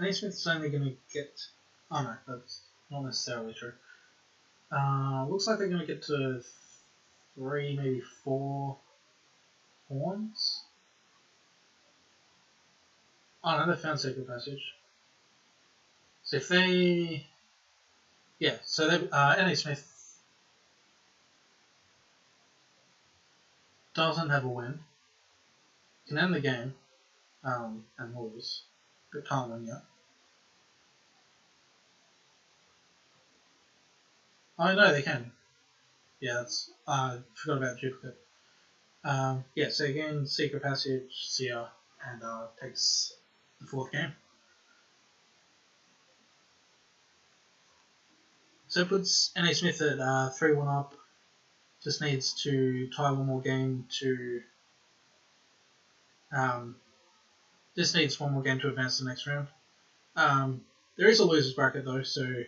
S1: N.A. Smith's only going to get. Oh no, that's not necessarily true. Looks like they're going to get to 3, maybe 4 horns. Oh no, they found Secret Passage. So if they. Yeah, so they, N.A. Smith doesn't have a win, can end the game, and lose, but can't win yet. Oh no, they can. Yeah, that's forgot about duplicate. Yeah, so again, Secret Passage, Seer, and takes the 4th game. So it puts N.A. Smith at 3-1 up. Just needs to tie one more game to. Just needs one more game to advance to the next round. There is a losers bracket though, so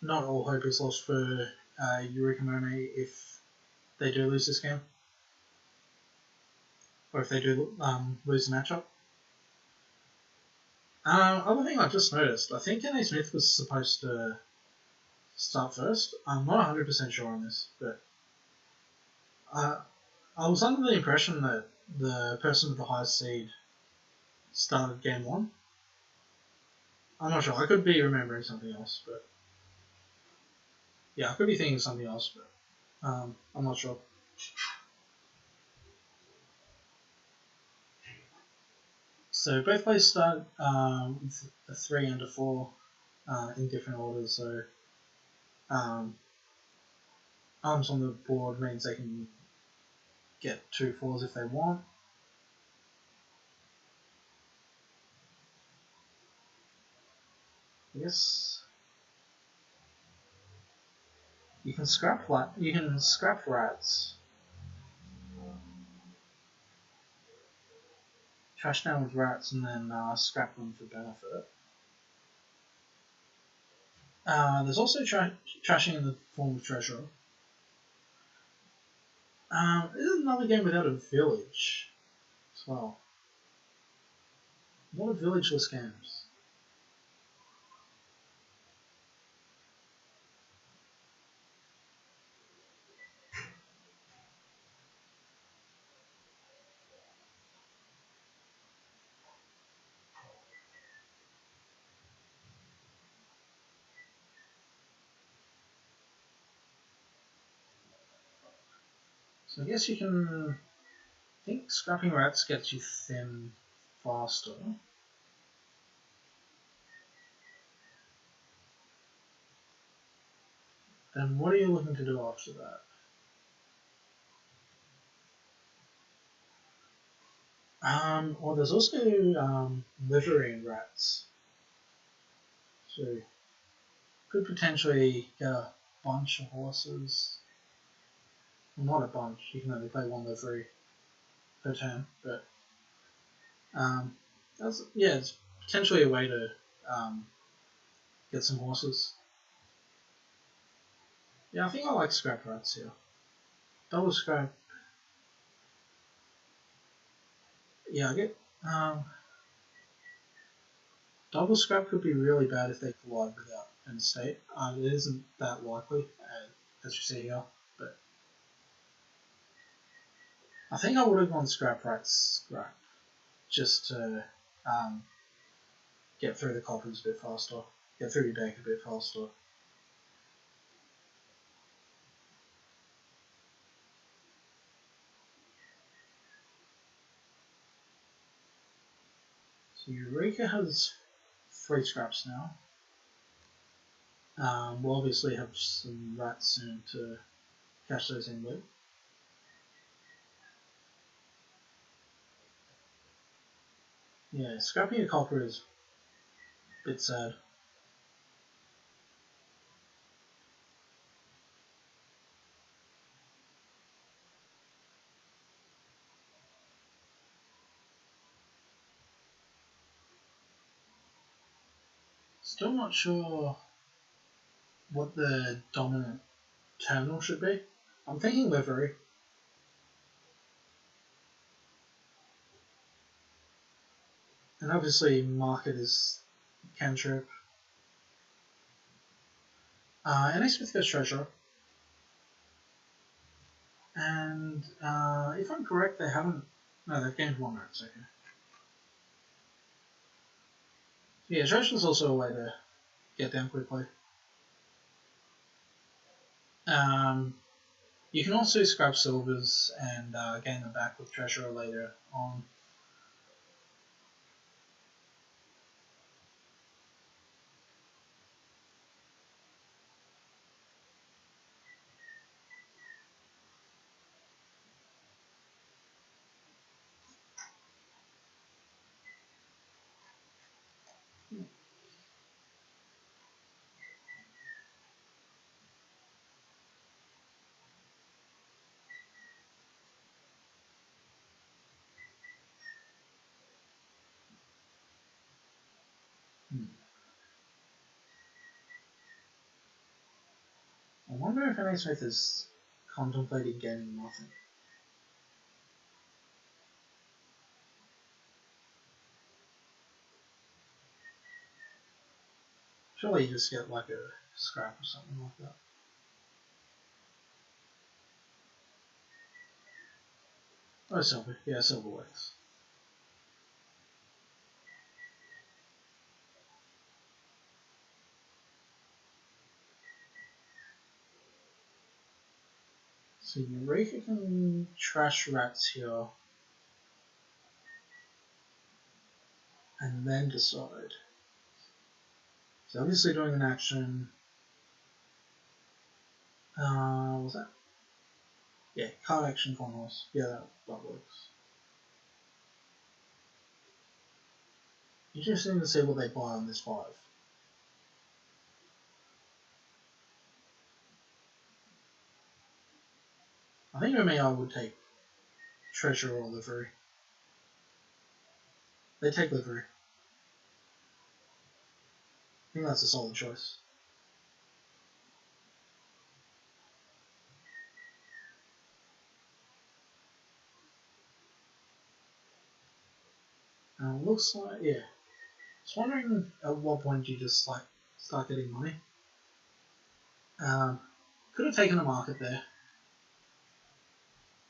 S1: not all hope is lost for yurikamome if they do lose this game, or if they do lose the matchup. Other thing I just noticed, I think N.A. Smith was supposed to start first. I'm not 100% sure on this, but I was under the impression that the person with the highest seed started game 1. I'm not sure. I could be remembering something else, but yeah, I could be thinking of something else, but I'm not sure. So both players start with a 3 and a 4 in different orders. So arms on the board means they can get 2 4s if they want. Yes. You can scrap rats. Trash down with rats and then scrap them for benefit. There's also trashing in the form of treasure. This is another game without a village as well. A lot of villageless games. So I guess you can. I think scrapping rats gets you thin faster. Then what are you looking to do after that? Well, there's also livery in rats. So could potentially get a bunch of horses. Well, not a bunch. You can only play 1 livery per turn, but it's potentially a way to get some horses. Yeah, I think I like scrap rats here. Double scrap. Yeah, I get. Double scrap could be really bad if they collide without in the state. It isn't that likely, as you see here, but I think I would have gone scrap just to get through the coppers a bit faster, get through your deck a bit faster. So Eureka has 3 scraps now. We'll obviously have some rats soon to catch those in with. Yeah, scrapping a copper is a bit sad. Still not sure what the dominant terminal should be. I'm thinking livery. And obviously market is cantrip. Nasmith goes treasure. And if I'm correct, they haven't. No, they've gained 1 rats, okay. Yeah, treasure's also a way to get down quickly. You can also scrap silvers and gain them back with treasure later on. I wonder if Nasmith is contemplating gaining nothing. Surely you just get like a scrap or something like that. Oh, silver. Yeah, silver works. So Eureka can trash rats here and then decide. So obviously doing an action. What was that? Yeah, card action corners. Yeah, that works. Interesting to see what they buy on this 5. I think for me I would take treasure or livery. They take livery. I think that's a solid choice. Looks like, yeah. I was wondering at what point you just like start getting money. Could have taken a market there,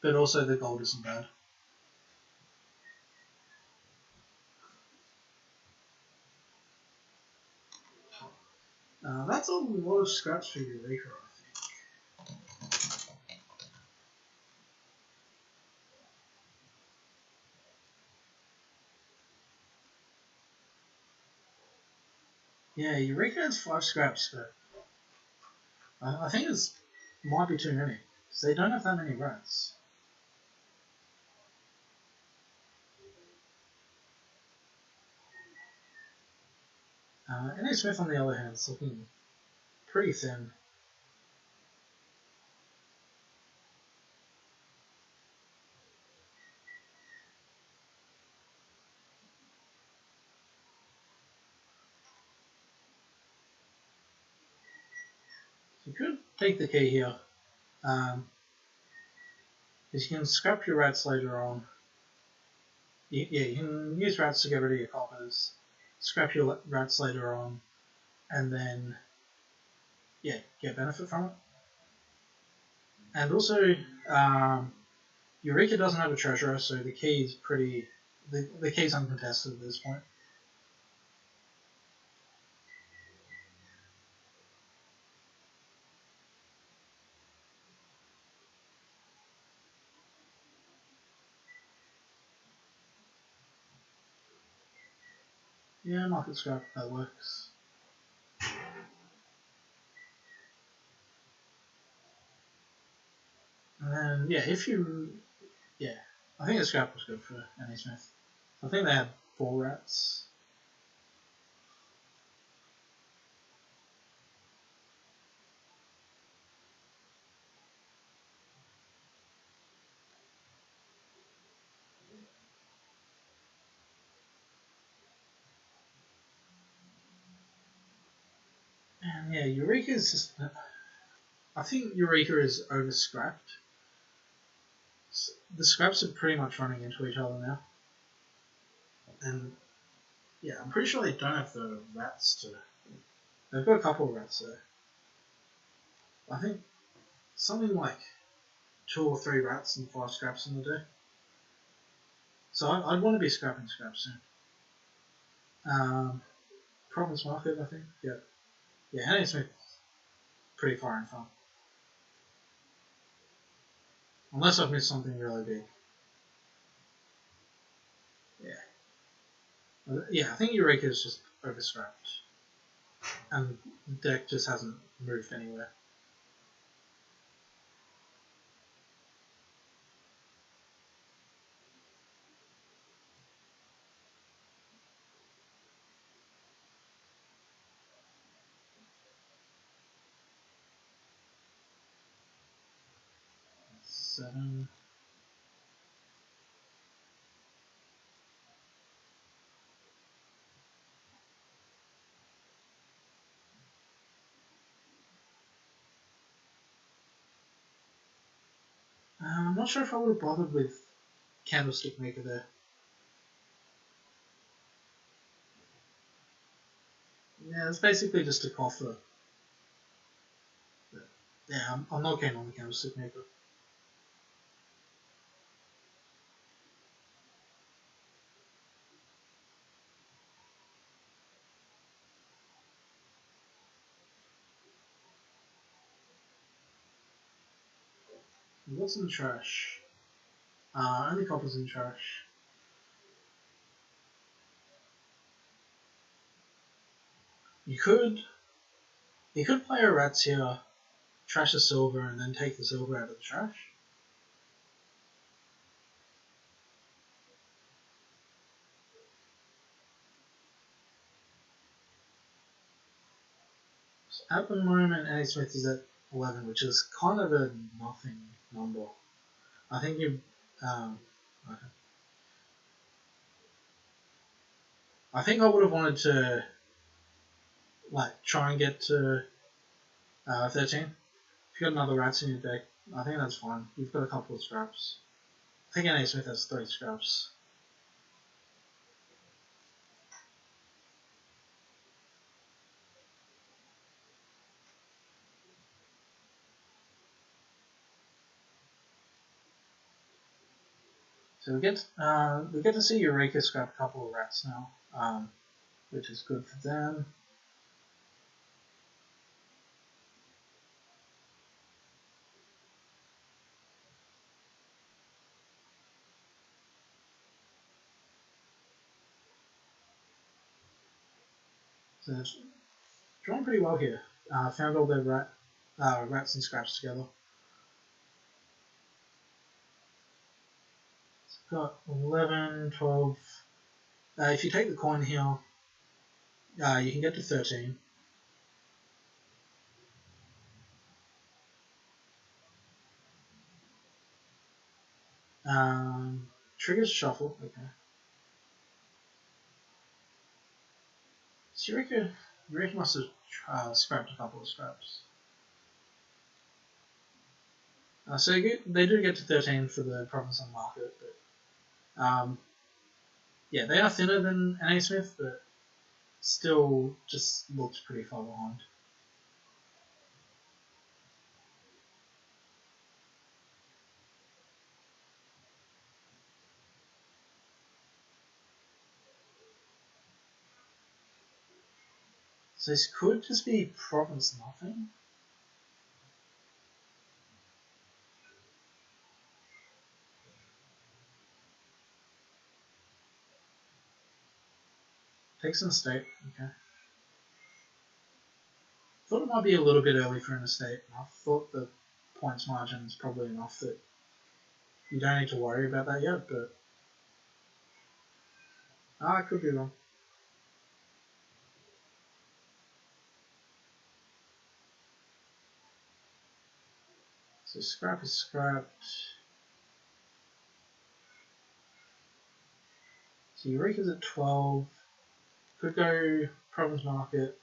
S1: but also the gold isn't bad. That's a lot of scraps for Eureka, I think. Yeah, Eureka has 5 scraps, but I think it might be too many. So they don't have that many rats. Smith, on the other hand, is looking pretty thin. You could take the key here. Because you can scrap your rats later on. You can use rats to get rid of your coppers, scrap your rats later on, and then get benefit from it. And also, Eureka doesn't have a treasurer, so the key is the key's uncontested at this point. Yeah, market scrap, that works. And then, I think the scrap was good for Annie Smith. I think they had 4 rats. And Eureka is just. I think Eureka is over scrapped. The scraps are pretty much running into each other now. And I'm pretty sure they don't have the rats to. They've got a couple of rats there. I think something like 2 or 3 rats and 5 scraps in the day. So I'd want to be scrapping scraps soon. Province Market, I think. Yeah, Annie Smith pretty far in front. Unless I've missed something really big. I think Eureka is just overscrapped. And the deck just hasn't moved anywhere. Seven. I'm not sure if I would have bothered with Candlestick Maker there. Yeah, it's basically just a coffer. But, I'm not keen on the Candlestick Maker. What's in the trash? Only copper's in trash. You could play a rats here, trash the silver, and then take the silver out of the trash. So at the moment, Annie Smith is at 11, which is kind of a nothing number. I think you. Okay. I think I would have wanted to, try and get to 13. If you got another rats in your deck, I think that's fine. You've got a couple of scraps. I think Annie Smith has 3 scraps. So we get to see Eureka scrap a couple of rats now, which is good for them. So they've drawn pretty well here. Found all their rats and scraps together. It's got 11, 12. If you take the coin here, you can get to 13. Triggers shuffle, okay. So Eureka must have scrapped a couple of scraps. So they do get to 13 for the province on market, but they are thinner than Annie Smith, but still just looks pretty far behind. So this could just be province nothing. Takes an estate, okay. Thought it might be a little bit early for an estate. I thought the points margin is probably enough that you don't need to worry about that yet, but I could be wrong. So scrap is scrapped. So Eureka's at 12. Could go province market.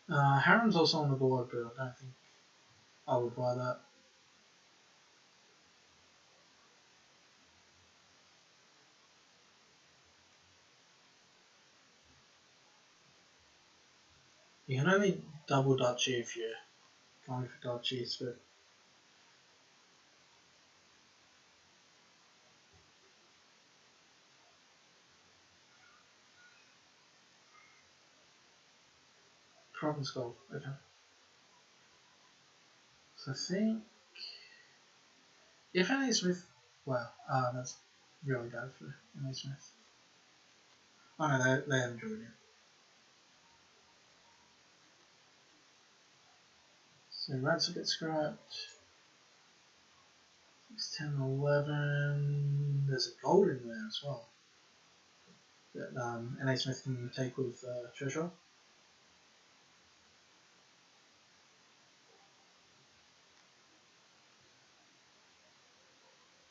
S1: Harem's also on the board, but I don't think I would buy that. You can only double duchy if you're going for duchies, but province gold, okay. So I think if nasmith, well, that's really bad for nasmith. Oh no, they haven't joined yet. So reds will get scrapped. 6, 10, 11. There's a gold in there as well that nasmith can take with treasure.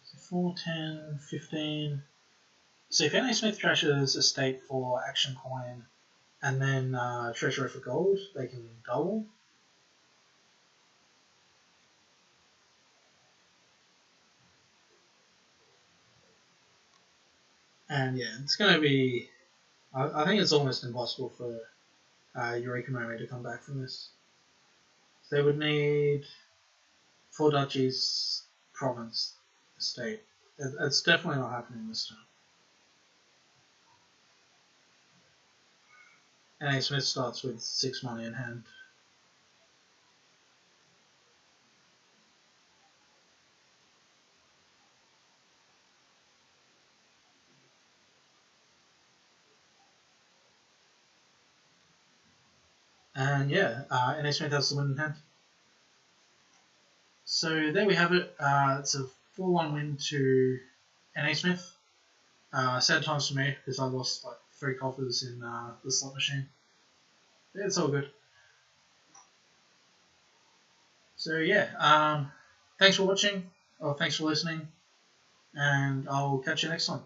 S1: So 4, 10, 15. So if nasmith trashes a state for action coin and then treasury for gold, they can double. And yeah, it's going to be. I think it's almost impossible for yurikamome to come back from this. So they would need 4 duchies, province, estate. It's definitely not happening this time. And Smith starts with 6 money in hand. And yeah, NA Smith has the win in hand. So there we have it. It's a 4-1 win to NA Smith. Sad times for me because I lost like 3 coffers in the slot machine. It's all good. So yeah, thanks for watching, or thanks for listening, and I'll catch you next time.